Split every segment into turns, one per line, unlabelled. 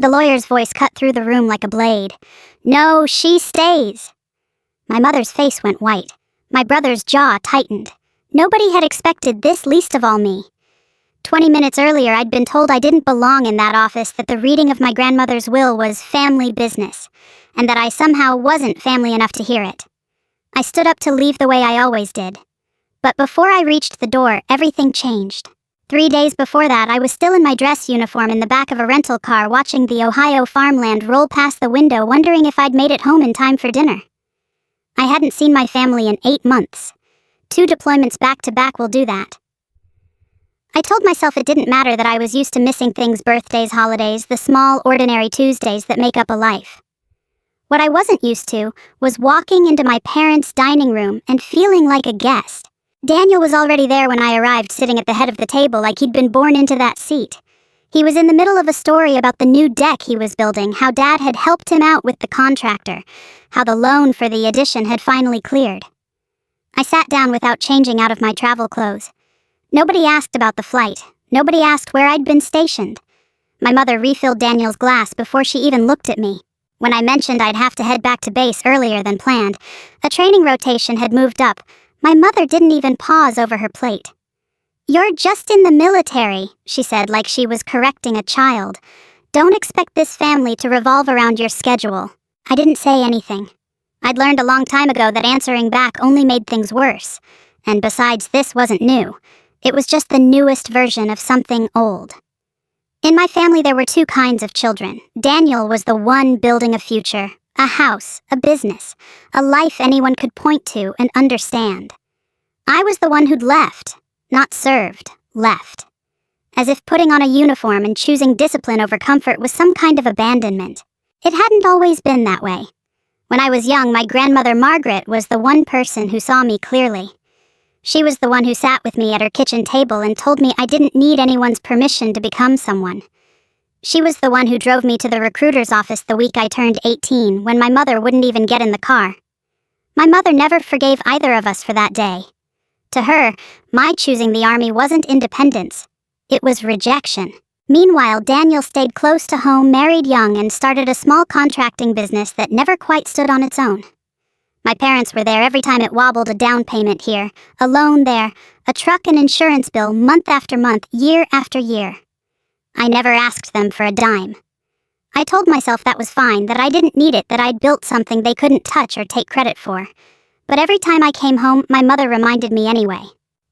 The lawyer's voice cut through the room like a blade. "No, she stays." My mother's face went white. My brother's jaw tightened. Nobody had expected this, least of all me. 20 minutes earlier, I'd been told I didn't belong in that office, that the reading of my grandmother's will was family business, and that I somehow wasn't family enough to hear it. I stood up to leave the way I always did. But before I reached the door, everything changed. 3 days before that, I was still in my dress uniform in the back of a rental car watching the Ohio farmland roll past the window, wondering if I'd made it home in time for dinner. I hadn't seen my family in 8 months. 2 deployments back to back will do that. I told myself it didn't matter that I was used to missing things: birthdays, holidays, the small, ordinary Tuesdays that make up a life. What I wasn't used to was walking into my parents' dining room and feeling like a guest. Daniel was already there when I arrived, sitting at the head of the table like he'd been born into that seat. He was in the middle of a story about the new deck he was building, how Dad had helped him out with the contractor, how the loan for the addition had finally cleared. I sat down without changing out of my travel clothes. Nobody asked about the flight. Nobody asked where I'd been stationed. My mother refilled Daniel's glass before she even looked at me. When I mentioned I'd have to head back to base earlier than planned, a training rotation had moved up, my mother didn't even pause over her plate. "You're just in the military," she said like she was correcting a child. "Don't expect this family to revolve around your schedule." I didn't say anything. I'd learned a long time ago that answering back only made things worse. And besides, this wasn't new. It was just the newest version of something old. In my family, there were 2 kinds of children. Daniel was the one building a future, a house, a business, a life anyone could point to and understand. I was the one who'd left, not served, left. As if putting on a uniform and choosing discipline over comfort was some kind of abandonment. It hadn't always been that way. When I was young, my grandmother Margaret was the one person who saw me clearly. She was the one who sat with me at her kitchen table and told me I didn't need anyone's permission to become someone. She was the one who drove me to the recruiter's office the week I turned 18, when my mother wouldn't even get in the car. My mother never forgave either of us for that day. To her, my choosing the Army wasn't independence. It was rejection. Meanwhile, Daniel stayed close to home, married young, and started a small contracting business that never quite stood on its own. My parents were there every time it wobbled: a down payment here, a loan there, a truck and insurance bill month after month, year after year. I never asked them for a dime. I told myself that was fine, that I didn't need it, that I'd built something they couldn't touch or take credit for. But every time I came home, my mother reminded me anyway.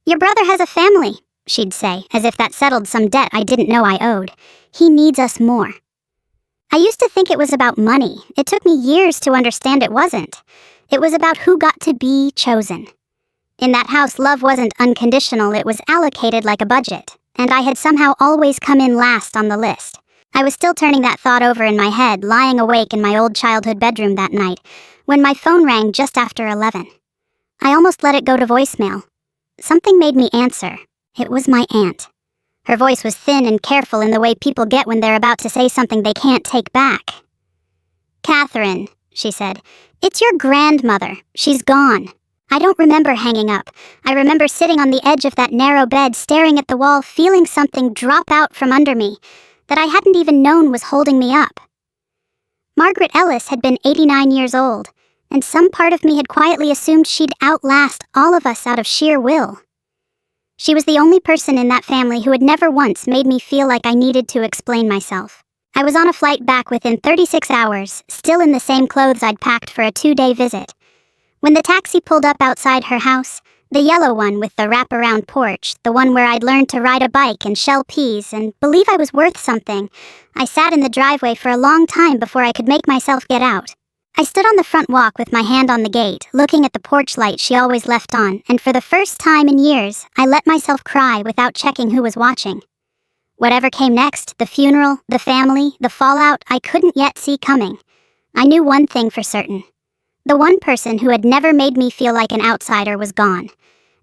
"Your brother has a family," she'd say, as if that settled some debt I didn't know I owed. "He needs us more." I used to think it was about money. It took me years to understand it wasn't. It was about who got to be chosen. In that house, love wasn't unconditional, it was allocated like a budget, and I had somehow always come in last on the list. I was still turning that thought over in my head, lying awake in my old childhood bedroom that night, when my phone rang just after 11. I almost let it go to voicemail. Something made me answer. It was my aunt. Her voice was thin and careful in the way people get when they're about to say something they can't take back. "Catherine," she said, "it's your grandmother. She's gone." I don't remember hanging up. I remember sitting on the edge of that narrow bed, staring at the wall, feeling something drop out from under me that I hadn't even known was holding me up. Margaret Ellis had been 89 years old, and some part of me had quietly assumed she'd outlast all of us out of sheer will. She was the only person in that family who had never once made me feel like I needed to explain myself. I was on a flight back within 36 hours, still in the same clothes I'd packed for a 2-day visit. When the taxi pulled up outside her house, the yellow one with the wraparound porch, the one where I'd learned to ride a bike and shell peas and believe I was worth something, I sat in the driveway for a long time before I could make myself get out. I stood on the front walk with my hand on the gate, looking at the porch light she always left on, and for the first time in years, I let myself cry without checking who was watching. Whatever came next, the funeral, the family, the fallout, I couldn't yet see coming. I knew one thing for certain. The one person who had never made me feel like an outsider was gone.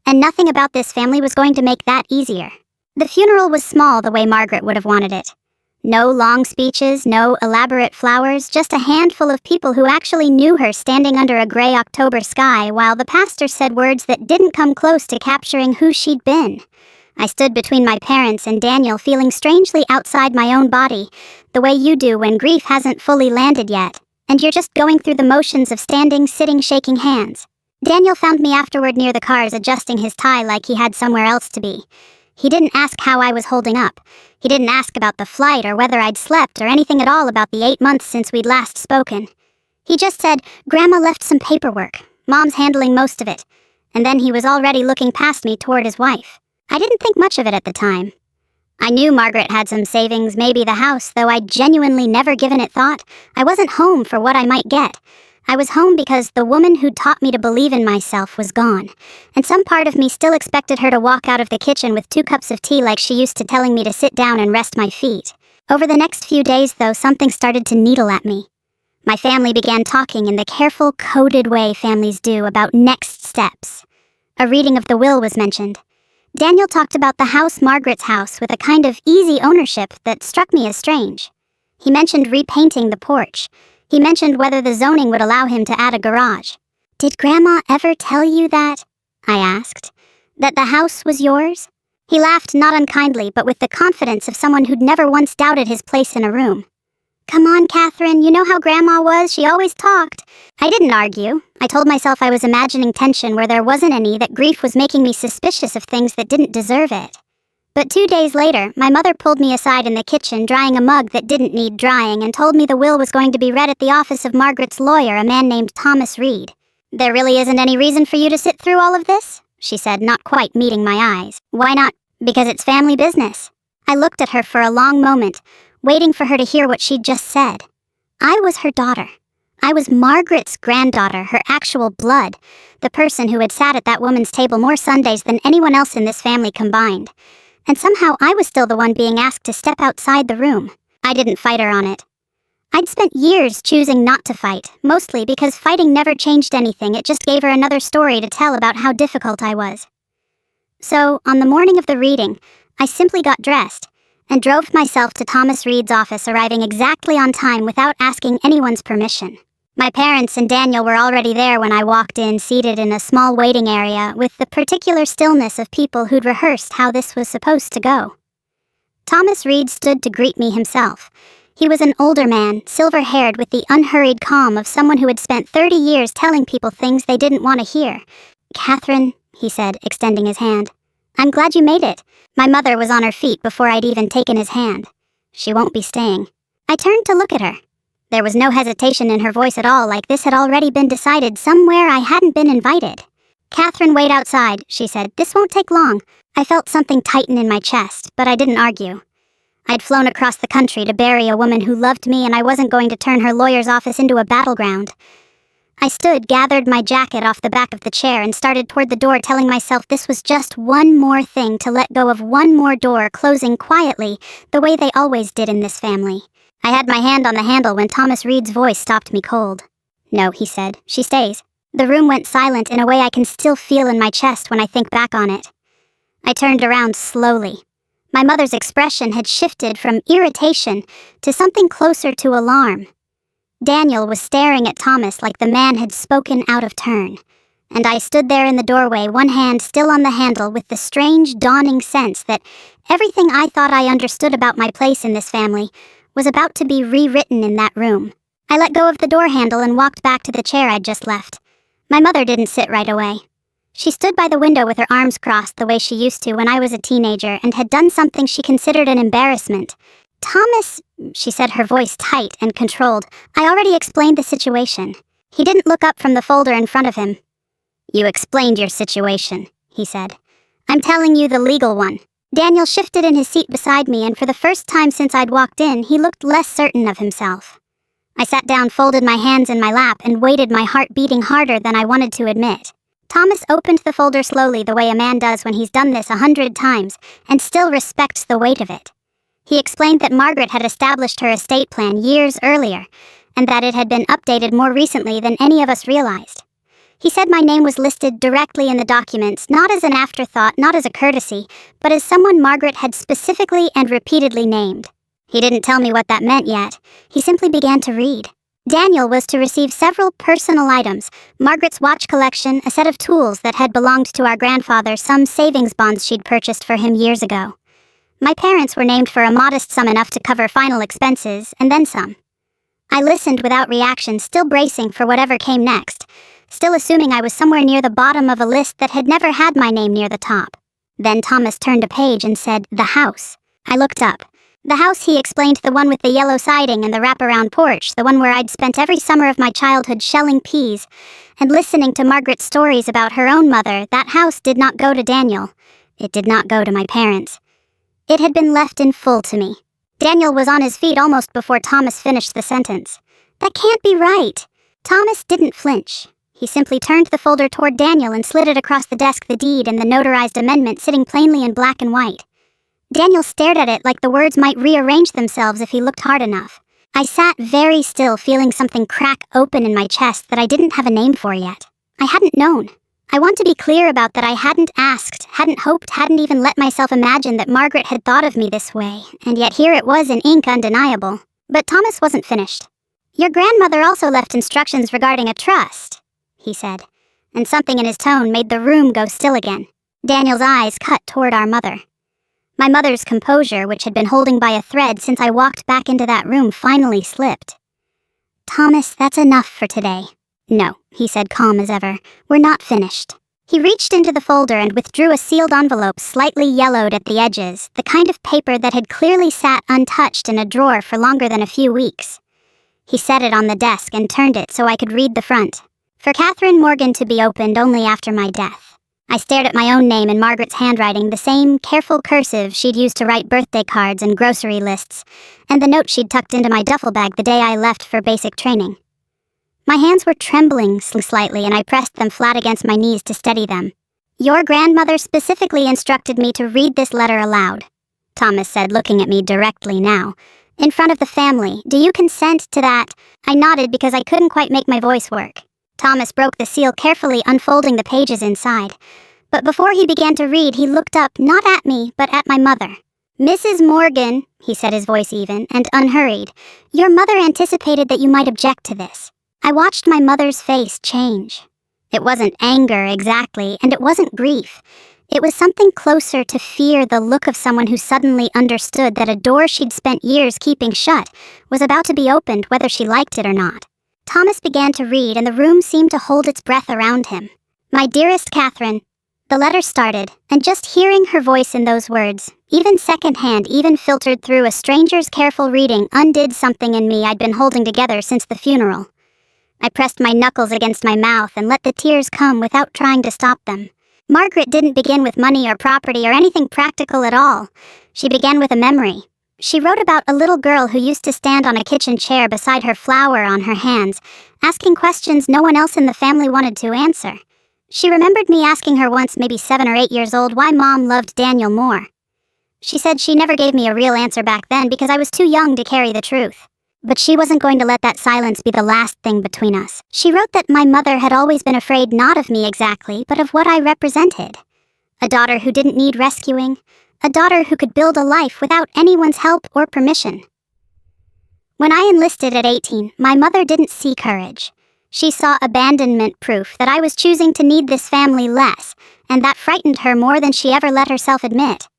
And nothing about this family was going to make that easier. The funeral was small the way Margaret would have wanted it. No long speeches, no elaborate flowers, just a handful of people who actually knew her standing under a gray October sky while the pastor said words that didn't come close to capturing who she'd been. I stood between my parents and Daniel, feeling strangely outside my own body, the way you do when grief hasn't fully landed yet, and you're just going through the motions of standing, sitting, shaking hands. Daniel found me afterward near the cars, adjusting his tie like he had somewhere else to be. He didn't ask how I was holding up. He didn't ask about the flight or whether I'd slept or anything at all about the 8 months since we'd last spoken. He just said, "Grandma left some paperwork. Mom's handling most of it." And then he was already looking past me toward his wife. I didn't think much of it at the time. I knew Margaret had some savings, maybe the house, though I'd genuinely never given it thought. I wasn't home for what I might get. I was home because the woman who'd taught me to believe in myself was gone, and some part of me still expected her to walk out of the kitchen with 2 cups of tea like she used to, telling me to sit down and rest my feet. Over the next few days, though, something started to needle at me. My family began talking in the careful, coded way families do about next steps. A reading of the will was mentioned. Daniel talked about the house, Margaret's house, with a kind of easy ownership that struck me as strange. He mentioned repainting the porch. He mentioned whether the zoning would allow him to add a garage. "Did Grandma ever tell you that?" I asked. "That the house was yours?" He laughed, not unkindly, but with the confidence of someone who'd never once doubted his place in a room. "Come on, Catherine, you know how Grandma was, she always talked." I didn't argue. I told myself I was imagining tension where there wasn't any, that grief was making me suspicious of things that didn't deserve it. But 2 days later, my mother pulled me aside in the kitchen, drying a mug that didn't need drying, and told me the will was going to be read at the office of Margaret's lawyer, a man named Thomas Reed. "There really isn't any reason for you to sit through all of this?" she said, not quite meeting my eyes. "Why not?" "Because it's family business." I looked at her for a long moment, waiting for her to hear what she'd just said. I was her daughter. I was Margaret's granddaughter, her actual blood, the person who had sat at that woman's table more Sundays than anyone else in this family combined. And somehow I was still the one being asked to step outside the room. I didn't fight her on it. I'd spent years choosing not to fight, mostly because fighting never changed anything. It just gave her another story to tell about how difficult I was. So, on the morning of the reading, I simply got dressed and drove myself to Thomas Reed's office, arriving exactly on time without asking anyone's permission. My parents and Daniel were already there when I walked in, seated in a small waiting area with the particular stillness of people who'd rehearsed how this was supposed to go. Thomas Reed stood to greet me himself. He was an older man, silver-haired, with the unhurried calm of someone who had spent 30 years telling people things they didn't want to hear. "Catherine," he said, extending his hand. "I'm glad you made it." My mother was on her feet before I'd even taken his hand. "She won't be staying." I turned to look at her. There was no hesitation in her voice at all, like this had already been decided somewhere I hadn't been invited. "Catherine, wait outside," she said. "This won't take long." I felt something tighten in my chest, but I didn't argue. I'd flown across the country to bury a woman who loved me, and I wasn't going to turn her lawyer's office into a battleground. I stood, gathered my jacket off the back of the chair, and started toward the door, telling myself this was just one more thing to let go of, one more door closing quietly, the way they always did in this family. I had my hand on the handle when Thomas Reed's voice stopped me cold. "No," he said. "She stays." The room went silent in a way I can still feel in my chest when I think back on it. I turned around slowly. My mother's expression had shifted from irritation to something closer to alarm. Daniel was staring at Thomas like the man had spoken out of turn, and I stood there in the doorway, one hand still on the handle, with the strange dawning sense that everything I thought I understood about my place in this family was about to be rewritten in that room. I let go of the door handle and walked back to the chair I'd just left. My mother didn't sit right away. She stood by the window with her arms crossed the way she used to when I was a teenager, and had done something she considered an embarrassment. "Thomas," she said, her voice tight and controlled. "I already explained the situation." He didn't look up from the folder in front of him. "You explained your situation," he said. "I'm telling you the legal one." Daniel shifted in his seat beside me, and for the first time since I'd walked in, he looked less certain of himself. I sat down, folded my hands in my lap, and waited, my heart beating harder than I wanted to admit. Thomas opened the folder slowly, the way a man does when he's done this 100 times, and still respects the weight of it. He explained that Margaret had established her estate plan years earlier, and that it had been updated more recently than any of us realized. He said my name was listed directly in the documents, not as an afterthought, not as a courtesy, but as someone Margaret had specifically and repeatedly named. He didn't tell me what that meant yet. He simply began to read. Daniel was to receive several personal items: Margaret's watch collection, a set of tools that had belonged to our grandfather, some savings bonds she'd purchased for him years ago. My parents were named for a modest sum enough to cover final expenses, and then some. I listened without reaction, still bracing for whatever came next, still assuming I was somewhere near the bottom of a list that had never had my name near the top. Then Thomas turned a page and said, "The house." I looked up. The house, he explained, the one with the yellow siding and the wraparound porch, the one where I'd spent every summer of my childhood shelling peas and listening to Margaret's stories about her own mother. That house did not go to Daniel. It did not go to my parents. It had been left in full to me. Daniel was on his feet almost before Thomas finished the sentence. "That can't be right." Thomas didn't flinch. He simply turned the folder toward Daniel and slid it across the desk, the deed and the notarized amendment sitting plainly in black and white. Daniel stared at it like the words might rearrange themselves if he looked hard enough. I sat very still, feeling something crack open in my chest that I didn't have a name for yet. I hadn't known. I want to be clear about that. I hadn't asked, hadn't hoped, hadn't even let myself imagine that Margaret had thought of me this way, and yet here it was in ink, undeniable. But Thomas wasn't finished. "Your grandmother also left instructions regarding a trust," he said, and something in his tone made the room go still again. Daniel's eyes cut toward our mother. My mother's composure, which had been holding by a thread since I walked back into that room, finally slipped. "Thomas, that's enough for today." "No," he said, calm as ever. "We're not finished." He reached into the folder and withdrew a sealed envelope, slightly yellowed at the edges, the kind of paper that had clearly sat untouched in a drawer for longer than a few weeks. He set it on the desk and turned it so I could read the front. "For Catherine Morgan to be opened only after my death." I stared at my own name in Margaret's handwriting, the same careful cursive she'd used to write birthday cards and grocery lists, and the note she'd tucked into my duffel bag the day I left for basic training. My hands were trembling slightly, and I pressed them flat against my knees to steady them. "Your grandmother specifically instructed me to read this letter aloud," Thomas said, looking at me directly now. "In front of the family. Do you consent to that?" I nodded because I couldn't quite make my voice work. Thomas broke the seal, carefully unfolding the pages inside. But before he began to read, he looked up, not at me, but at my mother. "Mrs. Morgan," he said, his voice even and unhurried, "your mother anticipated that you might object to this." I watched my mother's face change. It wasn't anger exactly, and it wasn't grief. It was something closer to fear, the look of someone who suddenly understood that a door she'd spent years keeping shut was about to be opened, whether she liked it or not. Thomas began to read, and the room seemed to hold its breath around him. "My dearest Catherine," the letter started, and just hearing her voice in those words, even secondhand, even filtered through a stranger's careful reading, undid something in me I'd been holding together since the funeral. I pressed my knuckles against my mouth and let the tears come without trying to stop them. Margaret didn't begin with money or property or anything practical at all. She began with a memory. She wrote about a little girl who used to stand on a kitchen chair beside her, flour on her hands, asking questions no one else in the family wanted to answer. She remembered me asking her once, maybe 7 or 8 years old, why Mom loved Daniel more. She said she never gave me a real answer back then because I was too young to carry the truth. But she wasn't going to let that silence be the last thing between us. She wrote that my mother had always been afraid not of me exactly, but of what I represented. A daughter who didn't need rescuing. A daughter who could build a life without anyone's help or permission. When I enlisted at 18, my mother didn't see courage. She saw abandonment, proof that I was choosing to need this family less, and that frightened her more than she ever let herself admit.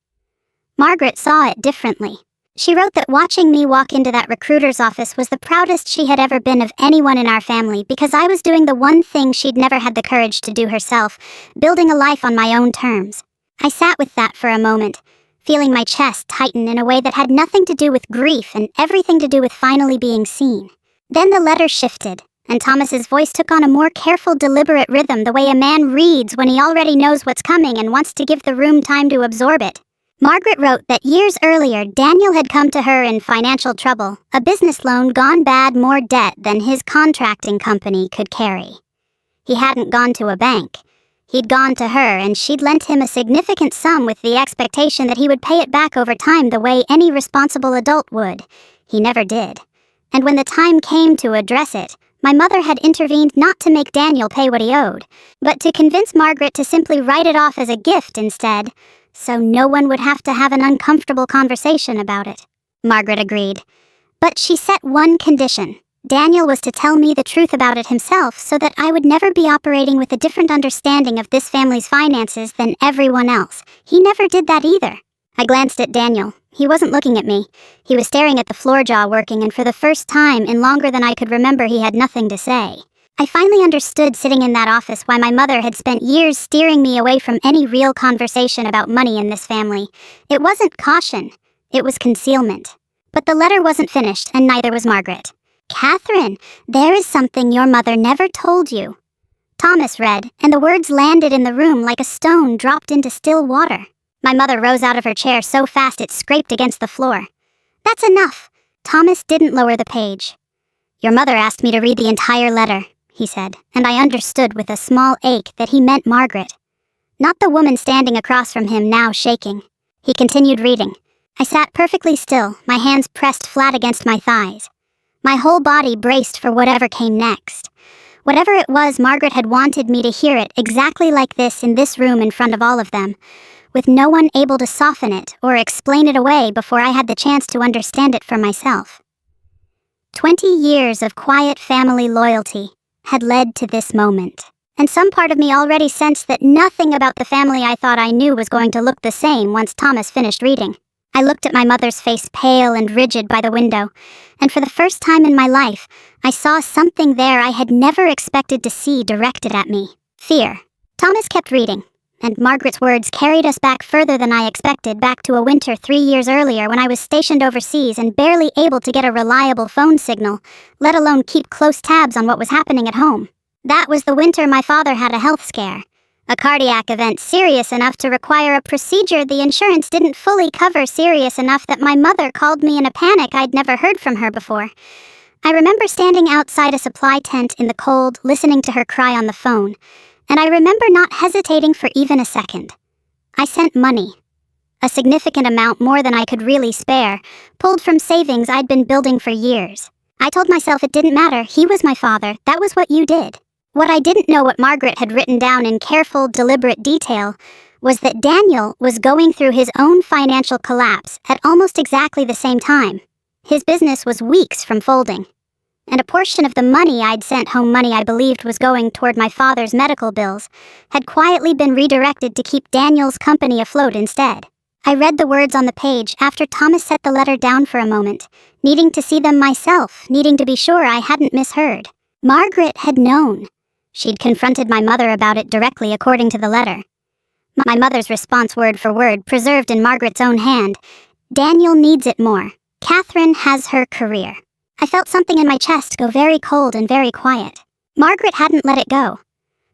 Margaret saw it differently. She wrote that watching me walk into that recruiter's office was the proudest she had ever been of anyone in our family, because I was doing the one thing she'd never had the courage to do herself, building a life on my own terms. I sat with that for a moment, feeling my chest tighten in a way that had nothing to do with grief and everything to do with finally being seen. Then the letter shifted, and Thomas's voice took on a more careful, deliberate rhythm, the way a man reads when he already knows what's coming and wants to give the room time to absorb it. Margaret wrote that years earlier, Daniel had come to her in financial trouble, a business loan gone bad, more debt than his contracting company could carry. He hadn't gone to a bank. He'd gone to her, and she'd lent him a significant sum with the expectation that he would pay it back over time the way any responsible adult would. He never did. And when the time came to address it, my mother had intervened not to make Daniel pay what he owed, but to convince Margaret to simply write it off as a gift instead, so no one would have to have an uncomfortable conversation about it. Margaret agreed. But she set one condition. Daniel was to tell me the truth about it himself so that I would never be operating with a different understanding of this family's finances than everyone else. He never did that either. I glanced at Daniel. He wasn't looking at me. He was staring at the floor jaw working, and for the first time in longer than I could remember, he had nothing to say. I finally understood sitting in that office why my mother had spent years steering me away from any real conversation about money in this family. It wasn't caution. It was concealment. But the letter wasn't finished, and neither was Margaret. "Catherine, there is something your mother never told you." Thomas read, and the words landed in the room like a stone dropped into still water. My mother rose out of her chair so fast it scraped against the floor. "That's enough." Thomas didn't lower the page. "Your mother asked me to read the entire letter," he said, and I understood with a small ache that he meant Margaret, not the woman standing across from him now shaking. He continued reading. I sat perfectly still, my hands pressed flat against my thighs. My whole body braced for whatever came next. Whatever it was, Margaret had wanted me to hear it exactly like this in this room in front of all of them, with no one able to soften it or explain it away before I had the chance to understand it for myself. 20 years of quiet family loyalty had led to this moment, and some part of me already sensed that nothing about the family I thought I knew was going to look the same once Thomas finished reading. I looked at my mother's face, pale and rigid by the window, and for the first time in my life, I saw something there I had never expected to see directed at me. Fear. Thomas kept reading, and Margaret's words carried us back further than I expected, back to a winter 3 years earlier when I was stationed overseas and barely able to get a reliable phone signal, let alone keep close tabs on what was happening at home. That was the winter my father had a health scare. A cardiac event serious enough to require a procedure the insurance didn't fully cover, serious enough that my mother called me in a panic I'd never heard from her before. I remember standing outside a supply tent in the cold, listening to her cry on the phone, and I remember not hesitating for even a second. I sent money. A significant amount, more than I could really spare, pulled from savings I'd been building for years. I told myself it didn't matter, he was my father, that was what you did. What I didn't know, what Margaret had written down in careful, deliberate detail, was that Daniel was going through his own financial collapse at almost exactly the same time. His business was weeks from folding, and a portion of the money I'd sent home, money I believed was going toward my father's medical bills, had quietly been redirected to keep Daniel's company afloat instead. I read the words on the page after Thomas set the letter down for a moment, needing to see them myself, needing to be sure I hadn't misheard. Margaret had known. She'd confronted my mother about it directly according to the letter. My mother's response, word for word, preserved in Margaret's own hand. "Daniel needs it more. Catherine has her career." I felt something in my chest go very cold and very quiet. Margaret hadn't let it go.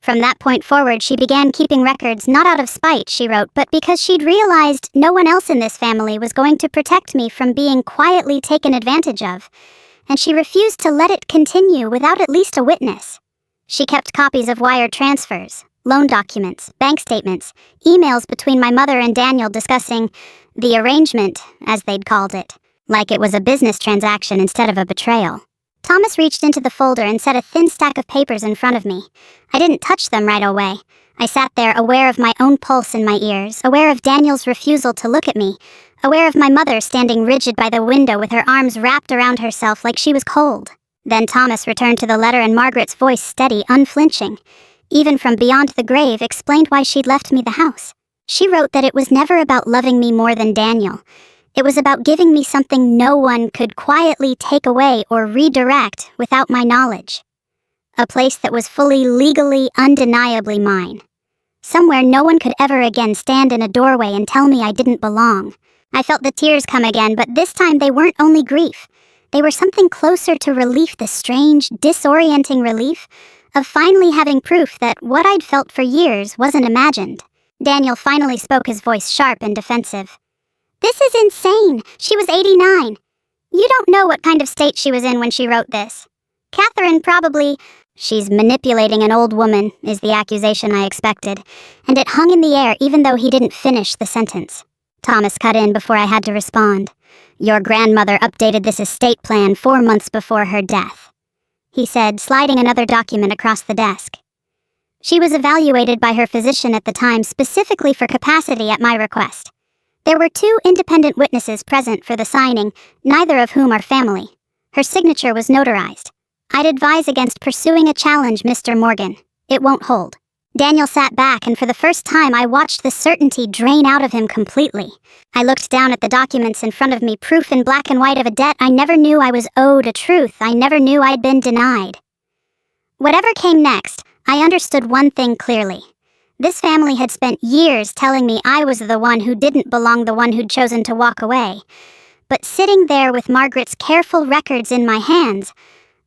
From that point forward, she began keeping records, not out of spite, she wrote, but because she'd realized no one else in this family was going to protect me from being quietly taken advantage of, and she refused to let it continue without at least a witness. She kept copies of wire transfers, loan documents, bank statements, emails between my mother and Daniel discussing the arrangement, as they'd called it, like it was a business transaction instead of a betrayal. Thomas reached into the folder and set a thin stack of papers in front of me. I didn't touch them right away. I sat there, aware of my own pulse in my ears, aware of Daniel's refusal to look at me, aware of my mother standing rigid by the window with her arms wrapped around herself like she was cold. Then Thomas returned to the letter, and Margaret's voice, steady, unflinching, even from beyond the grave, explained why she'd left me the house. She wrote that it was never about loving me more than Daniel. It was about giving me something no one could quietly take away or redirect without my knowledge. A place that was fully, legally, undeniably mine. Somewhere no one could ever again stand in a doorway and tell me I didn't belong. I felt the tears come again, but this time they weren't only grief. They were something closer to relief, the strange, disorienting relief of finally having proof that what I'd felt for years wasn't imagined. Daniel finally spoke, his voice sharp and defensive. "This is insane. She was 89. You don't know what kind of state she was in when she wrote this. Catherine probably... She's manipulating an old woman," is the accusation I expected, and it hung in the air even though he didn't finish the sentence. Thomas cut in before I had to respond. "Your grandmother updated this estate plan 4 months before her death," he said, sliding another document across the desk. "She was evaluated by her physician at the time specifically for capacity at my request. There were 2 independent witnesses present for the signing, neither of whom are family. Her signature was notarized. I'd advise against pursuing a challenge, Mr. Morgan. It won't hold. Daniel sat back, and for the first time I watched the certainty drain out of him completely. I looked down at the documents in front of me, proof in black and white of a debt I never knew I was owed, a truth I never knew I'd been denied. Whatever came next, I understood one thing clearly. This family had spent years telling me I was the one who didn't belong, the one who'd chosen to walk away. But sitting there with Margaret's careful records in my hands,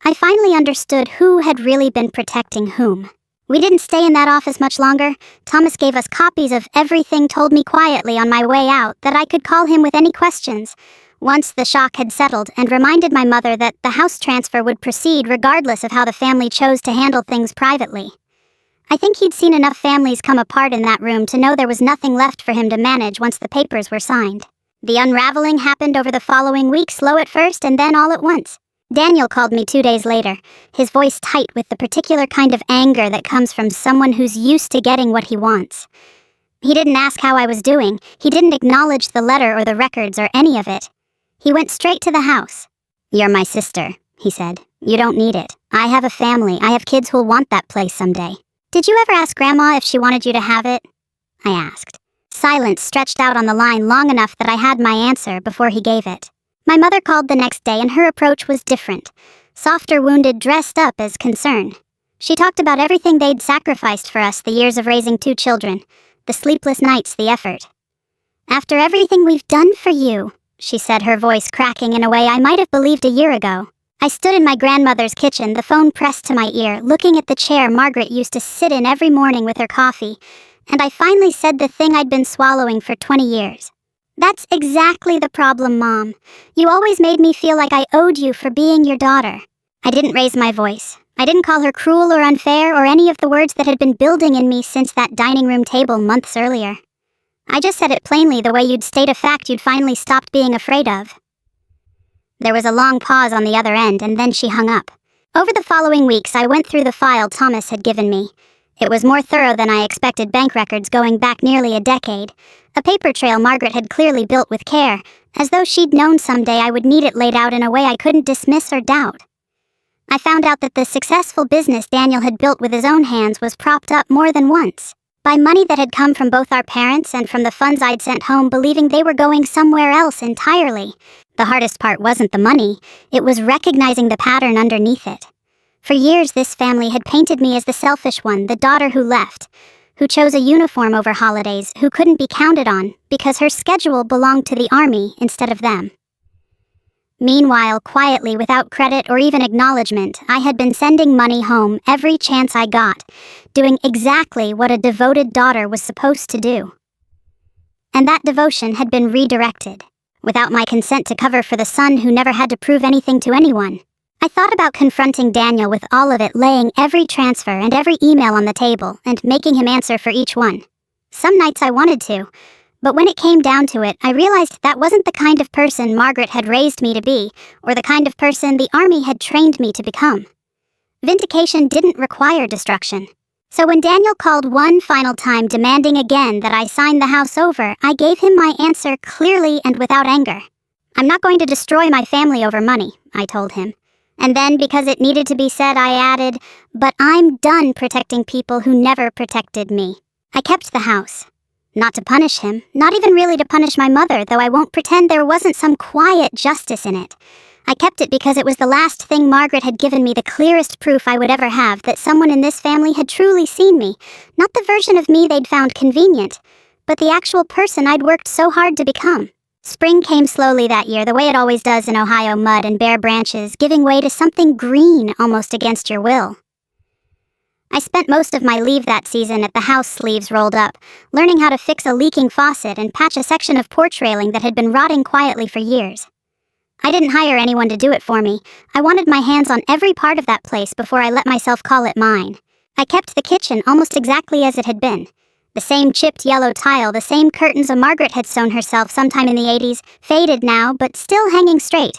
I finally understood who had really been protecting whom. We didn't stay in that office much longer. Thomas gave us copies of everything, told me quietly on my way out that I could call him with any questions, once the shock had settled, and reminded my mother that the house transfer would proceed regardless of how the family chose to handle things privately. I think he'd seen enough families come apart in that room to know there was nothing left for him to manage once the papers were signed. The unraveling happened over the following week, slow at first and then all at once. Daniel called me 2 days later, his voice tight with the particular kind of anger that comes from someone who's used to getting what he wants. He didn't ask how I was doing. He didn't acknowledge the letter or the records or any of it. He went straight to the house. "You're my sister," he said. "You don't need it. I have a family. I have kids who'll want that place someday. Did you ever ask Grandma if she wanted you to have it?" I asked. Silence stretched out on the line long enough that I had my answer before he gave it. My mother called the next day, and her approach was different. Softer, wounded, dressed up as concern. She talked about everything they'd sacrificed for us, the years of raising 2 children, the sleepless nights, the effort. "After everything we've done for you," she said, her voice cracking in a way I might have believed a year ago. I stood in my grandmother's kitchen, the phone pressed to my ear, looking at the chair Margaret used to sit in every morning with her coffee, and I finally said the thing I'd been swallowing for 20 years. "That's exactly the problem, Mom. You always made me feel like I owed you for being your daughter." I didn't raise my voice. I didn't call her cruel or unfair or any of the words that had been building in me since that dining room table months earlier. I just said it plainly, the way you'd state a fact you'd finally stopped being afraid of. There was a long pause on the other end, and then she hung up. Over the following weeks, I went through the file Thomas had given me. It was more thorough than I expected, bank records going back nearly a decade. A paper trail Margaret had clearly built with care, as though she'd known someday I would need it, laid out in a way I couldn't dismiss or doubt. I found out that the successful business Daniel had built with his own hands was propped up more than once by money that had come from both our parents and from the funds I'd sent home, believing they were going somewhere else entirely. The hardest part wasn't the money, it was recognizing the pattern underneath it. For years, this family had painted me as the selfish one, the daughter who left, who chose a uniform over holidays, who couldn't be counted on because her schedule belonged to the army instead of them. Meanwhile, quietly, without credit or even acknowledgement, I had been sending money home every chance I got, doing exactly what a devoted daughter was supposed to do. And that devotion had been redirected, without my consent, to cover for the son who never had to prove anything to anyone. I thought about confronting Daniel with all of it, laying every transfer and every email on the table, and making him answer for each one. Some nights I wanted to, but when it came down to it, I realized that wasn't the kind of person Margaret had raised me to be, or the kind of person the army had trained me to become. Vindication didn't require destruction. So when Daniel called one final time, demanding again that I sign the house over, I gave him my answer clearly and without anger. "I'm not going to destroy my family over money," I told him. And then, because it needed to be said, I added, "But I'm done protecting people who never protected me." I kept the house. Not to punish him, not even really to punish my mother, though I won't pretend there wasn't some quiet justice in it. I kept it because it was the last thing Margaret had given me, the clearest proof I would ever have that someone in this family had truly seen me. Not the version of me they'd found convenient, but the actual person I'd worked so hard to become. Spring came slowly that year, the way it always does in Ohio, mud and bare branches, giving way to something green almost against your will. I spent most of my leave that season at the house, sleeves rolled up, learning how to fix a leaking faucet and patch a section of porch railing that had been rotting quietly for years. I didn't hire anyone to do it for me. I wanted my hands on every part of that place before I let myself call it mine. I kept the kitchen almost exactly as it had been. The same chipped yellow tile, the same curtains a Margaret had sewn herself sometime in the 80s, faded now, but still hanging straight.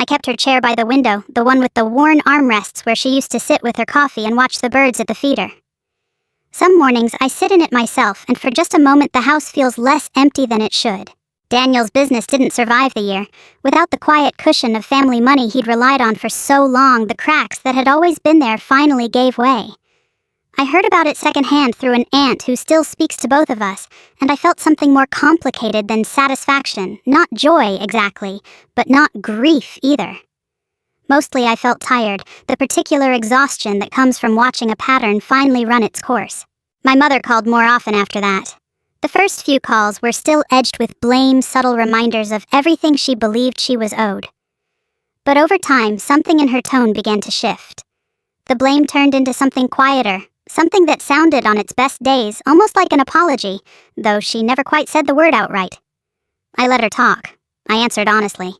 I kept her chair by the window, the one with the worn armrests where she used to sit with her coffee and watch the birds at the feeder. Some mornings I sit in it myself, and for just a moment the house feels less empty than it should. Daniel's business didn't survive the year. Without the quiet cushion of family money he'd relied on for so long, the cracks that had always been there finally gave way. I heard about it secondhand through an aunt who still speaks to both of us, and I felt something more complicated than satisfaction. Not joy, exactly, but not grief either. Mostly I felt tired, the particular exhaustion that comes from watching a pattern finally run its course. My mother called more often after that. The first few calls were still edged with blame, subtle reminders of everything she believed she was owed. But over time, something in her tone began to shift. The blame turned into something quieter, something that sounded on its best days almost like an apology, though she never quite said the word outright. I let her talk. I answered honestly.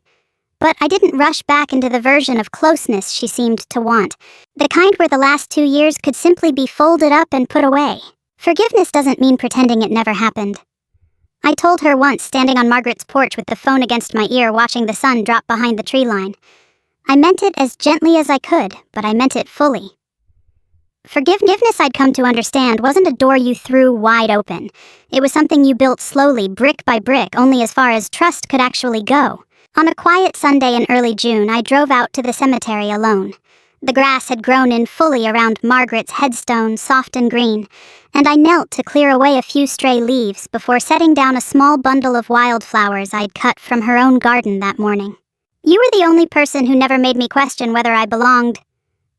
But I didn't rush back into the version of closeness she seemed to want, the kind where the last 2 years could simply be folded up and put away. Forgiveness doesn't mean pretending it never happened. I told her once, standing on Margaret's porch with the phone against my ear watching the sun drop behind the tree line. I meant it as gently as I could, but I meant it fully. Forgiveness, I'd come to understand, wasn't a door you threw wide open. It was something you built slowly, brick by brick, only as far as trust could actually go. On a quiet Sunday in early June, I drove out to the cemetery alone. The grass had grown in fully around Margaret's headstone, soft and green, and I knelt to clear away a few stray leaves before setting down a small bundle of wildflowers I'd cut from her own garden that morning. "You were the only person who never made me question whether I belonged,"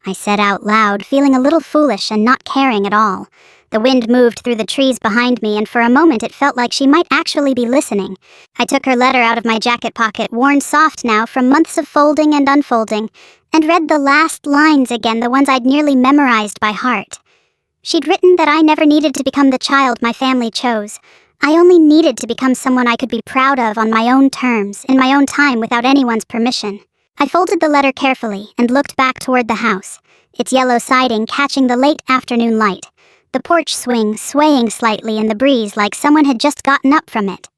I said out loud, feeling a little foolish and not caring at all. The wind moved through the trees behind me, and for a moment it felt like she might actually be listening. I took her letter out of my jacket pocket, worn soft now from months of folding and unfolding, and read the last lines again, the ones I'd nearly memorized by heart. She'd written that I never needed to become the child my family chose. I only needed to become someone I could be proud of on my own terms, in my own time, without anyone's permission. I folded the letter carefully and looked back toward the house, its yellow siding catching the late afternoon light, the porch swing swaying slightly in the breeze like someone had just gotten up from it.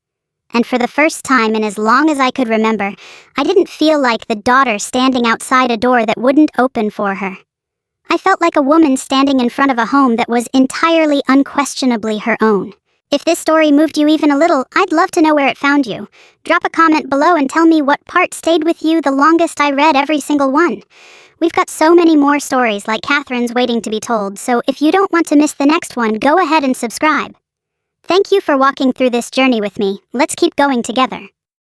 And for the first time in as long as I could remember, I didn't feel like the daughter standing outside a door that wouldn't open for her. I felt like a woman standing in front of a home that was entirely, unquestionably her own. If this story moved you even a little, I'd love to know where it found you. Drop a comment below and tell me what part stayed with you the longest. I read every single one. We've got so many more stories like Catherine's waiting to be told, so if you don't want to miss the next one, go ahead and subscribe. Thank you for walking through this journey with me. Let's keep going together.